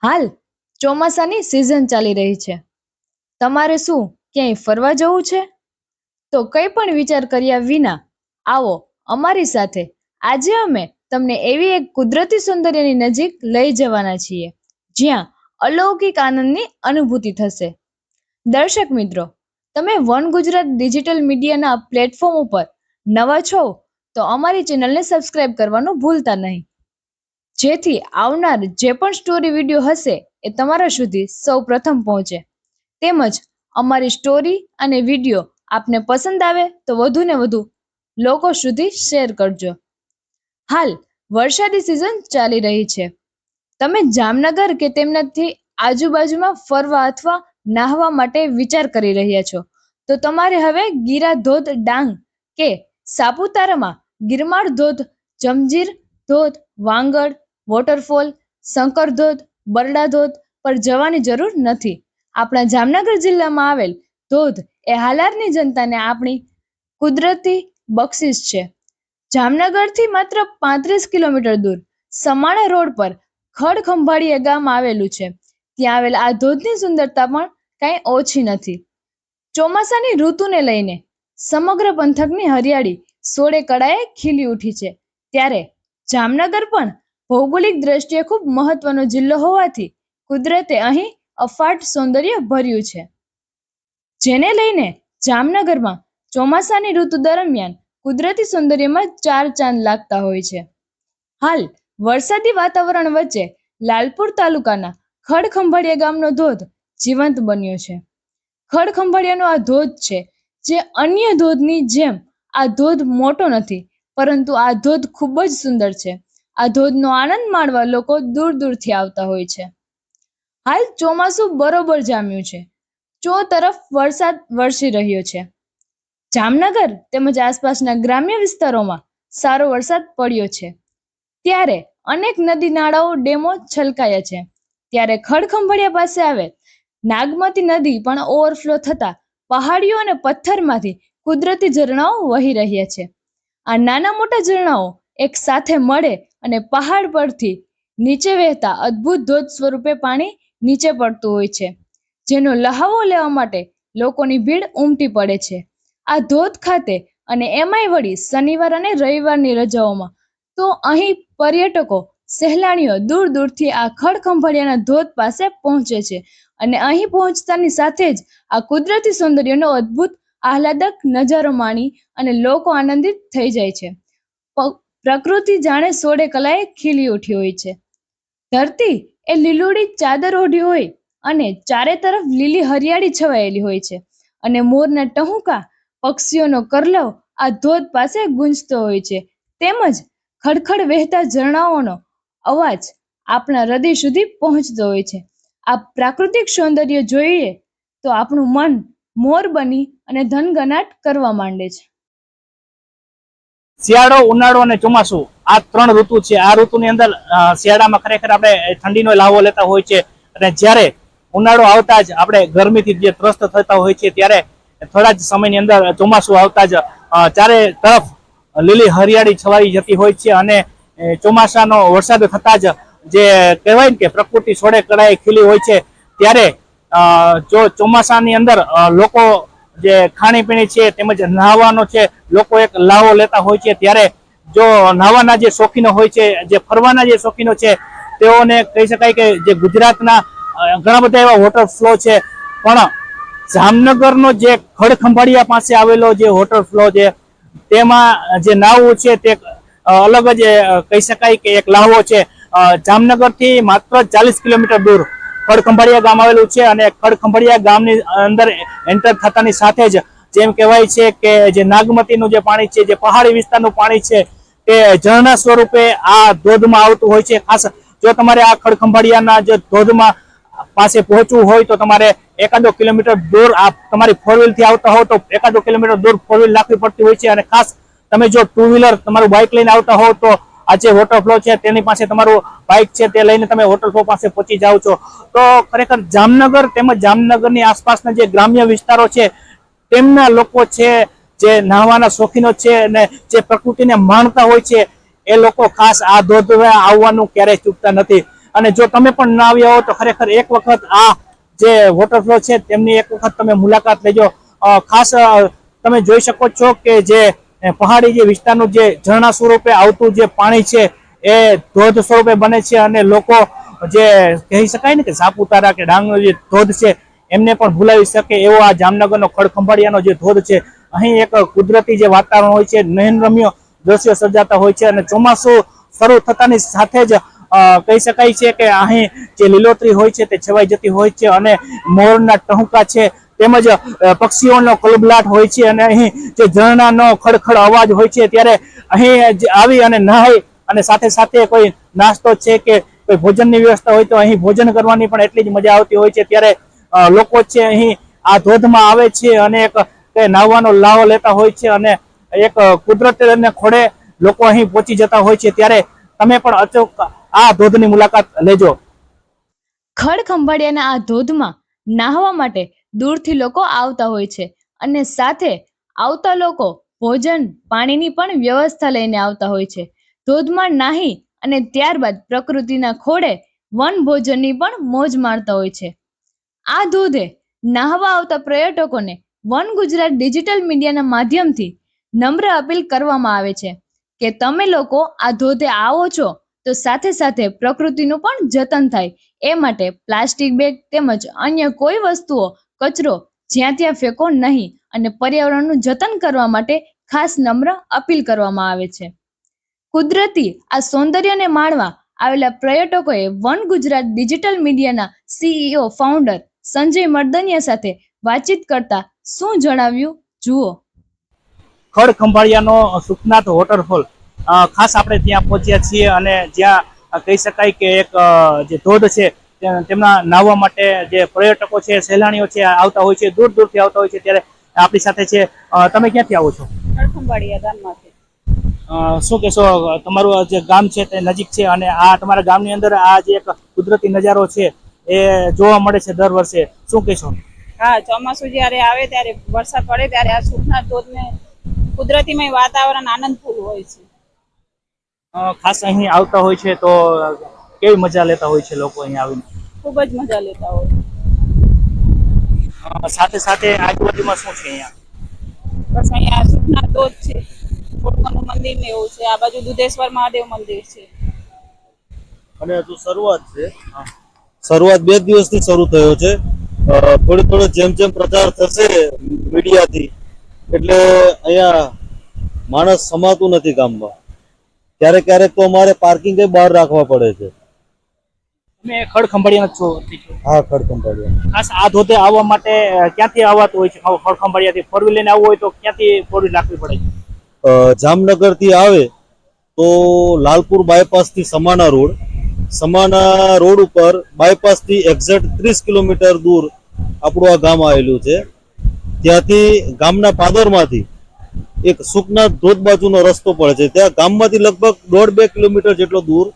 હાલ ચોમાસાની સિઝન ચાલી રહી છે. તમારે શું ક્યાંય ફરવા જવું છે? તો કંઈ પણ વિચાર કર્યા વિના આવો અમારી સાથે. આજે અમે તમને એવી એક કુદરતી સૌંદર્યની નજીક લઈ જવાના છીએ જ્યાં અલૌકિક આનંદની અનુભૂતિ થશે. દર્શક મિત્રો, તમે વન ગુજરાત ડિજિટલ મીડિયાના પ્લેટફોર્મ ઉપર નવા છો તો અમારી ચેનલને સબસ્ક્રાઇબ કરવાનું ભૂલતા નહીં, જેથી આવનાર જે પણ સ્ટોરી વિડીયો હશે એ તમારા સુધી સૌ પ્રથમ પહોંચે. તેમજ અમારી સ્ટોરી અને વિડીયો આપને પસંદ આવે તો વધુ ને વધુ લોકો સુધી શેર કરજો. હાલ વરસાદી સિઝન ચાલી રહી છે. તમે જામનગર કે તેમનાથી આજુબાજુમાં ફરવા અથવા નાહવા માટે વિચાર કરી રહ્યા છો તો તમારે હવે ગીરા ધોધ ડાંગ કે સાપુતારામાં ગિરમાળ ધોધ, જમજીર ધોધ, વાંગડ વોટરફોલ, શંકર ધોધ, બરડા ધોધ પર જવાની જરૂર નથી. આપણા જામનગર જિલ્લામાં આવેલ ધોધ એ હાલારની જનતાને આપણી કુદરતી બક્ષિસ છે. જામનગરથી માત્ર 35 કિલોમીટર દૂર સમાણા રોડ પર ખડખંભાળિયા ગામ આવેલું છે. ત્યાં આવેલ આ ધોધની સુંદરતા પણ કઈ ઓછી નથી. ચોમાસાની ઋતુને લઈને સમગ્ર પંથકની હરિયાળી સોળે કળાએ ખીલી ઉઠી છે. ત્યારે જામનગર પણ ભૌગોલિક દ્રષ્ટિએ ખૂબ મહત્વનો જિલ્લો હોવાથી કુદરતે અહીં અફાટ સૌંદર્ય ભર્યું છે, જેને લઈને જામનગરમાં ચોમાસાની ઋતુ દરમિયાન કુદરતી સૌંદર્યમાં ચાર ચાંદ લાગતા હોય છે. હાલ વરસાદી વાતાવરણ વચ્ચે લાલપુર તાલુકાના ખડખંભાળિયા ગામનો ધોધ જીવંત બન્યો છે. ખડખંભાળિયાનો આ ધોધ છે જે અન્ય ધોધની જેમ આ ધોધ મોટો નથી, પરંતુ આ ધોધ ખૂબ જ સુંદર છે. આ ધોધનો આનંદ માણવા લોકો દૂર દૂરથી આવતા હોય છે. હાલ ચોમાસું બરોબર જામ્યું છે. તરફ વરસાદ વરસી રહ્યો છે. જામનગર તેમજ આસપાસના ગ્રામ્ય વિસ્તારોમાં સારો વરસાદ પડ્યો છે. ત્યારે અનેક નદી નાળાઓ ડેમો છલકાયા છે. ત્યારે ખડખંભાળિયા પાસે આવેલ નાગમતી નદી પણ ઓવરફ્લો થતા પહાડીઓ અને પથ્થરમાંથી કુદરતી ઝરણાઓ વહી રહ્યા છે. આ નાના મોટા ઝરણાઓ એક સાથે મળે અને પહાડ પરથી નીચે વહેતા અદ્ભુત ધોધ સ્વરૂપે પાણી નીચે પડતું હોય છે, જેનો લહાવો લેવા માટે લોકોની ભીડ ઉમટી પડે છે. આ ધોધ ખાતે અને એમાંય વળી શનિવાર અને રવિવારની રજાઓમાં તો અહીં પર્યટકો સહેલાણીઓ દૂર દૂરથી આ ખડખંભાળિયાના ધોધ પાસે પહોંચે છે અને અહીં પહોંચતાની સાથે જ આ કુદરતી સૌંદર્યનો અદ્ભુત આહલાદક નજારો માણી અને લોકો આનંદિત થઈ જાય છે. પ્રકૃતિ જાણે સોળે કલાએ ખીલી ઉઠી હોય છે. ધરતી એ લીલુડી ચાદર ઓઢી હોય અને ચારે તરફ લીલી હરિયાળી છવાયેલી હોય છે અને મોરના ટહુકા, પક્ષીઓનો કરલવ આ ધોધ પાસે ગુંજતો હોય છે. તેમજ ખડખડ વહેતા ઝરણાઓનો અવાજ આપણા હૃદય સુધી પહોંચતો હોય છે. આ પ્રાકૃતિક સૌંદર્ય જોઈએ તો આપણું મન મોર બની અને ધનગનાટ કરવા માંડે છે. શિયાળો, ઉનાળો અને ચોમાસું આ ત્રણ ઋતુ છે. આ ઋતુની અંદર શિયાળામાં ખરેખર આપણે ઠંડીનો લાવો લેતા હોય છે અને જ્યારે ઉનાળો આવતા જ આપણે ગરમીથી જે ત્રસ્ત થતા હોય છે, ત્યારે થોડા જ સમયની અંદર ચોમાસું આવતા જ ચારે તરફ લીલી હરિયાળી છવાઈ જતી હોય છે અને ચોમાસાનો વરસાદ થતા જ જે કહેવાય ને કે પ્રકૃતિ સોળે કળાએ ખીલી હોય છે. ત્યારે જો ચોમાસાની અંદર લોકો જે ખાણીપીણી છે તેમજ નાહવાનો છે, લોકો એક લાવો લેતા હોય છે. ત્યારે જો નાહવાના જે શોખીનો હોય છે, જે ફરવાના જે શોખીનો છે, તેઓને કહી શકાય કે જે ગુજરાતના ઘણા બધા એવા વોટરફ્લો છે, પણ જામનગરનો જે ખડખંભાળિયા પાસે આવેલો જે વોટરફ્લો છે તેમાં જે નાહવું છે તે અલગ જ કહી શકાય કે એક લાહવો છે. જામનગરથી માત્ર 40 કિલોમીટર દૂર ખડખંભાળિયા ગામ આવેલું છે અને ખડખંભાળિયા ગામની અંદર એન્ટર થતાની સાથે જ જેમ કહેવાય છે કે જે નાગમતીનું જે પાણી છે, જે પહાડી વિસ્તારનું પાણી છે, તે ઝરણા સ્વરૂપે આ ધોધમાં આવતું હોય છે. ખાસ જો તમારે આ ખડખંભાળિયાના જે ધોધમાં પાસે પહોંચવું હોય તો તમારે એકાદો કિલોમીટર દૂર તમારી ફોર વ્હીલ થી આવતા હો તો એકાદો કિલોમીટર દૂર ફોર વ્હીલ નાખવી પડતી હોય છે અને ખાસ તમે જો ટુ વ્હીલર તમારું બાઇક લઈને આવતા હો તો આ જે વોટરફ્લો છે તેની પાસે તમારું બાઇક છે તે લઈને તમે વોટરફ્લો પાસે પહોંચી જાઓ છો. તો ખરેખર જામનગર તેમજ જામનગરની આસપાસના જે ગ્રામ્ય વિસ્તારો છે તેમના લોકો છે, જે નાહવાના શોખીનો છે અને જે પ્રકૃતિને માણતા હોય છે, એ લોકો ખાસ આ ધોધ આવવાનું ક્યારેય ચૂકતા નથી. અને જો તમે પણ ના આવ્યા હો તો ખરેખર એક વખત આ જે વોટરફ્લો છે તેમની એક વખત તમે મુલાકાત લેજો. ખાસ તમે જોઈ શકો છો કે જે પહાડી જે વિસ્તારનું જે ઝરણા સ્વરૂપે આવતું જે પાણી છે એ ધોધ સ્વરૂપે બને છે અને લોકો જે કહી શકાય ને કે સાપુતારા કે ડાંગનો જે ધોધ છે એમને પણ ભૂલાવી શકે એવો આ જામનગરનો ખડખંભાળિયાનો જે ધોધ છે. અહીં એક કુદરતી જે વાતાવરણ હોય છે, નયનરમ્ય દ્રશ્યો સર્જાતા હોય છે અને ચોમાસું શરૂ થતાની સાથે જ કહી શકાય છે કે અહીં જે લીલોતરી હોય છે તે છવાઈ જતી હોય છે અને મોરના ટહુકા છે તેમજ પક્ષીઓનો કલબલાટ હોય છે અને અહીં જે ઝરણાનો ખડખડ અવાજ હોય છે ત્યારે અહીં આવી અને નહાઈ અને સાથે સાથે કોઈ નાસ્તો છે કે કોઈ ભોજનની વ્યવસ્થા હોય તો અહીં ભોજન કરવાની પણ એટલી જ મજા આવતી હોય છે. ત્યારે લોકો છે અહીં આ ધોધમાં આવે છે અને એક નાહવાનો લાવો લેતા હોય છે અને એક કુદરતને ખોળે લોકો અહીં પહોંચી જતા હોય છે. ત્યારે તમે પણ અચૂક આ ધોધની મુલાકાત લેજો. ખડખંભાળિયાના આ ધોધમાં નાહવા માટે દૂરથી લોકો આવતા હોય છે અને સાથે આવતા લોકો ભોજન પાણીની પણ વ્યવસ્થા લઈને આવતા હોય છે. ધોધમાં નાહી અને ત્યારબાદ પ્રકૃતિના ખોળે વન ભોજનની પણ મોજ માણતા હોય છે. આ ધોધે નાહવા આવતા પર્યટકોને વન ગુજરાત ડિજિટલ મીડિયાના માધ્યમથી નમ્ર અપીલ કરવામાં આવે છે કે તમે લોકો આ ધોધે આવો છો તો સાથે સાથે પ્રકૃતિનું પણ જતન થાય એ માટે પ્લાસ્ટિક બેગ તેમજ અન્ય કોઈ વસ્તુઓ કચરો જ્યાં ત્યાં ફેંકો નહીં અને પર્યાવરણનું જતન કરવા માટે ખાસ નમ્ર અપીલ કરવામાં આવે છે. કુદરતી આ સૌંદર્યને માણવા આવેલા પર્યટકોએ વન ગુજરાત ડિજિટલ મીડિયાના CEO ફાઉન્ડર સંજય મર્દનિયા સાથે વાતચીત કરતા શું જણાવ્યું જુઓ. ખડખંભાળિયાનો સુખનાથ વોટરફોલ ખાસ આપણે ત્યાં પહોંચ્યા છીએ અને જ્યાં કહી શકાય કે એક જે ધોધ છે તેમના નાહવા માટે જે પર્યટકો છે, સહેલાણીઓ છે આવતા હોય છે, દૂર દૂરથી આવતા હોય છે. ત્યારે આપણી સાથે છે. તમે ક્યાંથી આવો છો? ખડખંભાળિયા ગામમાંથી. શું કહેશો, તમારું જે ગામ છે તે નજીક છે અને આ તમારા ગામની અંદર આ જે એક કુદરતી નજારો છે એ જોવા મળે છે દર વર્ષે, શું કહેશો? હા, ચોમાસું જ્યારે આવે ત્યારે વરસાદ પડે ત્યારે આ સુખનાથ ધોધને કુદરતીમય વાતાવરણ આનંદફૂલ હોય છે. ખાસ અહીં આવતા હોય છે તો કેવી મજા લેતા હોય છે લોકો અહીં આવીને? ખૂબ જ મજા લેતા હોય. સાથે સાથે આજુબાજુમાં શું છે અહીંયા? બસ અહીંયા સુખનાથ ધોધ છે, ખોડકનું મંદિર ને એવું છે. આ બાજુ દુધેશ્વર મહાદેવ મંદિર છે. અને હજુ શરૂઆત છે. શરૂઆત 2 દિવસથી શરૂ થયો છે. થોડો જેમ જેમ પ્રચાર થશે મીડિયાથી એટલે અહીંયા માણસ સમાતું નથી ગામમાં. ક્યારેક ક્યારેક તો અમારે પાર્કિંગ બહાર રાખવા પડે છે. તમે ખડખંભાળિયાના છો? હા, ખડખંભાળિયા. ખાસ આ ધોધે આવવા માટે ક્યાંથી આવવાતું હોય છે? ખડખંભાળિયાથી ફોર વ્હીલ લઈને આવવું હોય તો ક્યાંથી ફોર વ્હીલ રાખવી પડે છે? જામનગરથી આવે તો લાલપુર બાયપાસ થી સમાના રોડ ઉપર બાયપાસ થી એક્ઝેક્ટ 30 કિલોમીટર દૂર આપણું આ ગામ આવેલું છે. ત્યાંથી ગામના પાદરમાંથી એક સુખનાથ ધોધ બાજુનો રસ્તો પડે છે. ત્યાં ગામમાંથી લગભગ 1.5-2 કિલોમીટર જેટલો દૂર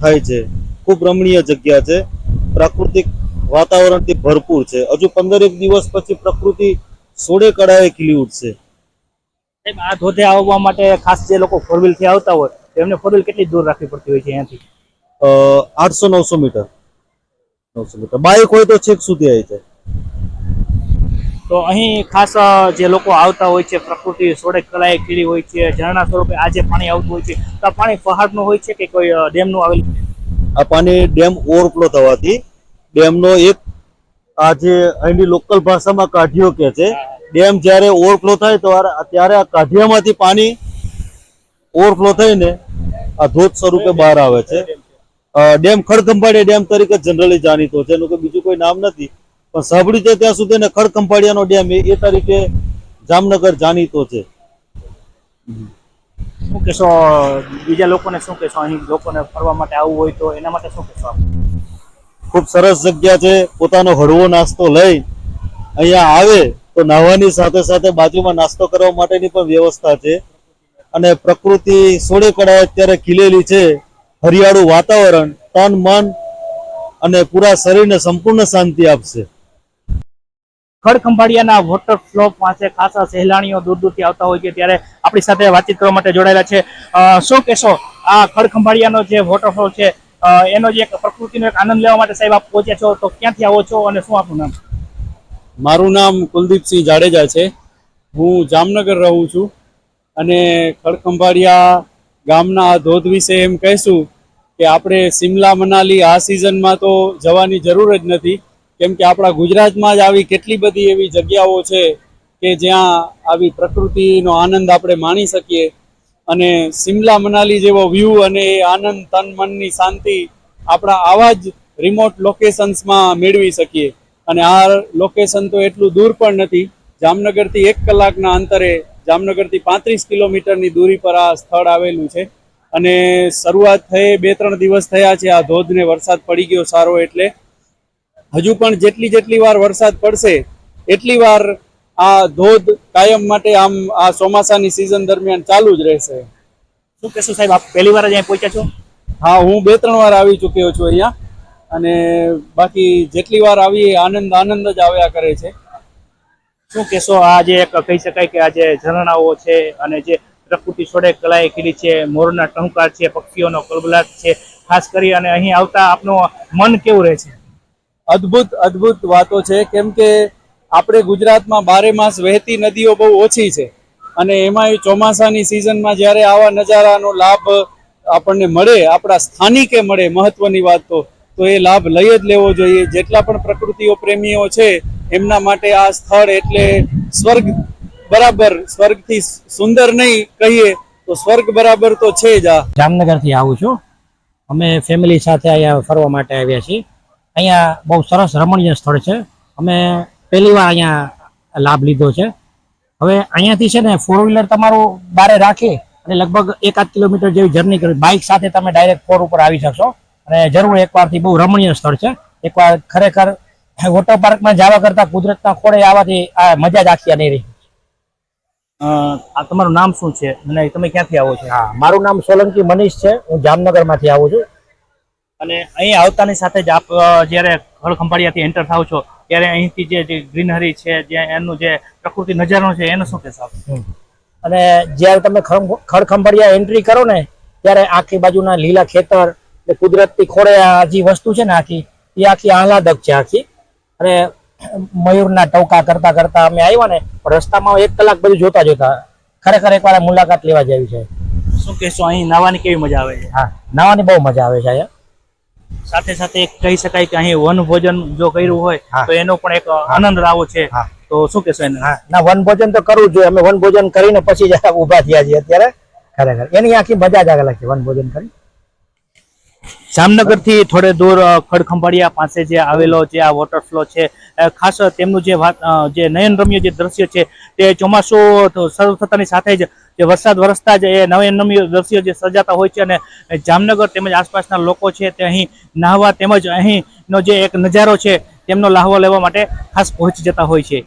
થાય છે. ખૂબ રમણીય જગ્યા છે, પ્રાકૃતિક વાતાવરણથી ભરપૂર છે. હજુ 15 દિવસ પછી પ્રકૃતિ સોળે કળાએ ખીલી ઉઠશે. આ ધોધે આવવા માટે ખાસ જે લોકો ફોર વ્હીલ થી આવતા હોય એમને ફોર વ્હીલ કેટલી દૂર રાખવી પડતી હોય છે અહીંયાથી? 800-900 મીટર. બાઇક હોય તો છેક સુધી આવી જાય. તો અહીં ખાસ જે લોકો આવતા હોય છે, પ્રકૃતિ સોળે કળાએ ખીલી હોય છે, ઝરણા સ્વરૂપે આ જે પાણી આવતું હોય છે તો આ પાણી પહાડનું હોય છે કે કોઈ ડેમનું આવેલું? આ પાણી ડેમ ઓવરફ્લો થવાથી ડેમનો એક આ જે અહીંની લોકલ ભાષામાં કાઢિયો કહે છે. ડેમ જ્યારે ઓવરફ્લો થાય તો ત્યારે આ કાઢિયામાંથી પાણી ઓવરફ્લો થઈને આ ધોધ સ્વરૂપે બહાર આવે છે. ડેમ ખડખંભાળિયા ડેમ તરીકે જનરલી જાણીતો છે, એનું કોઈ બીજું કોઈ નામ નથી. પણ સાંભળ્યું છે ત્યાં સુધી ખડખંભાળિયાનો ડેમ એ તરીકે જામનગર જાણીતો છે. શું કહેશો બીજા લોકોને, શું કહેશો અહીં લોકોને ફરવા માટે આવવું હોય તો એના માટે શું કહેશો? ખૂબ સરસ જગ્યા છે. પોતાનો હળવો નાસ્તો લઈ અહીંયા આવે તો નાહવાની સાથે સાથે બાજુમાં નાસ્તો કરવા માટેની પણ વ્યવસ્થા છે. અને પ્રકૃતિ સોળે કળાએ અત્યારે ખીલેલી છે. હરિયાળું વાતાવરણ તન મન અને પૂરા શરીરને સંપૂર્ણ શાંતિ આપશે. ખડખંભાળિયાના વોટરફ્લો પાસે ખાસ સહેલાણીઓ દૂર દૂરથી આવતા હોય છે. ત્યારે આપણી સાથે વાતચીત કરવા માટે જોડાયેલા છે. શું કહેશો, આ ખડખંભાળિયાનો જે વોટરફોલ છે એનો જે એક પ્રકૃતિનો એક આનંદ લેવા માટે સાહેબ આપ પહોંચ્યા છો, તો ક્યાંથી આવો છો અને શું આપનું નામ? મારું નામ કુલદીપસિંહ જાડેજા છે. હું જામનગર રહું છું અને ખડખંભાળિયા ગામના આ ધોધ વિશે એમ કહીશું કે આપણે સિમલા મનાલી આ સિઝનમાં તો જવાની જરૂર જ નથી, કેમ કે આપણા ગુજરાતમાં જ આવી કેટલી બધી એવી જગ્યાઓ છે કે જ્યાં આવી પ્રકૃતિનો આનંદ આપણે માણી શકીએ. અને સિમલા મનાલી જેવો વ્યૂ અને એ આનંદ, તન મનની શાંતિ આપણા આવા જ રિમોટ લોકેશન્સમાં મેળવી શકીએ. અને આ લોકેશન તો એટલું દૂર પણ નથી. જામનગરથી 1 કલાકના અંતરે, જામનગરથી 35 કિલોમીટરની દૂરી પર આ સ્થળ આવેલું છે. અને શરૂઆત થઈ 2-3 દિવસ થયા છે આ ધોધને વરસાદ પડી ગયો સારો, એટલે હજુ પણ જેટલી વાર વરસાદ પડશે એટલી વાર આ ધોધ કાયમ માટે આમ આ ચોમાસાની સિઝન દરમિયાન ચાલુ જ રહેશે. શું કહેશો સાહેબ, આપ પહેલી વાર જ અહીં પહોંચ્યા છો? હા, હું 2-3 વાર આવી ચૂક્યો છું અહીંયા, અને બાકી જેટલી વાર આવી આનંદ જ આવ્યા કરે છે. શું કહેશો, આ જે એક કહી શકાય કે આ જે ઝરણાઓ છે અને જે પ્રકૃતિ છોડે કલાએ ખીલી છે, મોરના ટહુકાર છે, પક્ષીઓનો કલબલાટ છે, ખાસ કરી અને અહીં આવતા આપનું મન કેવું રહે છે? અદ્ભુત વાતો છે, કેમ કે આપણે ગુજરાતમાં 12 માસ વહેતી નદીઓ બહુ ઓછી છે, અને એમાં ચોમાસાની સિઝનમાં જ્યારે આવા નજારાનો લાભ આપણને મળે, આપણા સ્થાનિકે મળે, મહત્વની વાત તો એ લાભ લઈ જ લેવો જોઈએ. જેટલા પણ પ્રકૃતિઓ પ્રેમીઓ છે એમના માટે આ સ્થળ એટલે સ્વર્ગ બરાબર, સ્વર્ગથી સુંદર નહીં કહીએ તો સ્વર્ગ બરાબર તો છે જ. આ જામનગરથી આવું છું. અમે ફેમિલી સાથે અહીંયા ફરવા માટે આવ્યા છીએ. અહીંયા બહુ સરસ રમણીય સ્થળ છે. અમે પહેલી વાર અહીંયા લાભ લીધો છે. હવે અહીંયાથી છે ને 4 વ્હીલર તમારું બારે રાખી અને લગભગ 1-8 કિલોમીટર જેવી જર્ની કરી, બાઇક સાથે તમે ડાયરેક્ટ 4 ઉપર આવી શકશો. અને જરૂર એકવારથી બહુ રમણીય સ્થળ છે. એકવાર ખરેખર વોટર પાર્કમાં જવા કરતા કુદરતના ખોળે આવવાથી આ મજા જ આખી નહીં રહી. આ તમારું નામ શું છે અને તમે ક્યાંથી આવો છો? હા, મારું નામ સોલંકી મનીષ છે. હું જામનગરમાંથી આવું છું. અને અહીં આવતાની સાથે જ આપ જ્યારે ખડખંભાળિયાથી એન્ટર થાવ છો ત્યારે અહીંથી જે ગ્રીનરી છે, જે એનું જે પ્રકૃતિ નજારો છે, એનું શું કહેશો આપ? અને જ્યારે તમે ખડખંભાળિયા એન્ટ્રી કરો ને ત્યારે આખી બાજુના લીલા ખેતર, કુદરતની ખોળે આ જે વસ્તુ છે ને આખી, એ આખી આહલાદક છે આખી. અને મયુરના ટવકા કરતા કરતા અમે આવ્યા ને, રસ્તામાં 1 કલાક બધું જોતા ખરેખર એકવાર મુલાકાત લેવા જેવી છે. શું કહેશો, અહીં નાહવાની કેવી મજા આવે છે? હા, નાહવાની બહુ મજા આવે છે અહીંયા. સાથે સાથે કહી શકાય કે અહીં વનભોજન જો કર્યું હોય તો એનો પણ એક આનંદ રાવો છે, તો શું કહેશો એને? ના, વનભોજન તો કરવું જોઈએ. અમે વનભોજન કરીને પછી જ ઊભા થયા છીએ અત્યારે. ખરેખર એની આખી મજા જ આગળ છે વનભોજન કરી. જામનગર થી થોડે દૂર ખડખંભાળિયા પાસે જે આવેલો જે આ વોટરફ્લો છે, ખાસ તેમનું જે નયનરમ્ય જે દ્રશ્ય છે તે ચોમાસું શરૂ થતાની સાથે જ જે વરસાદ વરસતા જ એ નયનરમ્ય દ્રશ્ય જે સર્જાતા હોય છે. અને જામનગર તેમજ આસપાસના લોકો છે તે અહીં નાહવા તેમજ અહીંનો જે એક નજારો છે તેમનો લાહવો લેવા માટે ખાસ પહોંચી જતા હોય છે.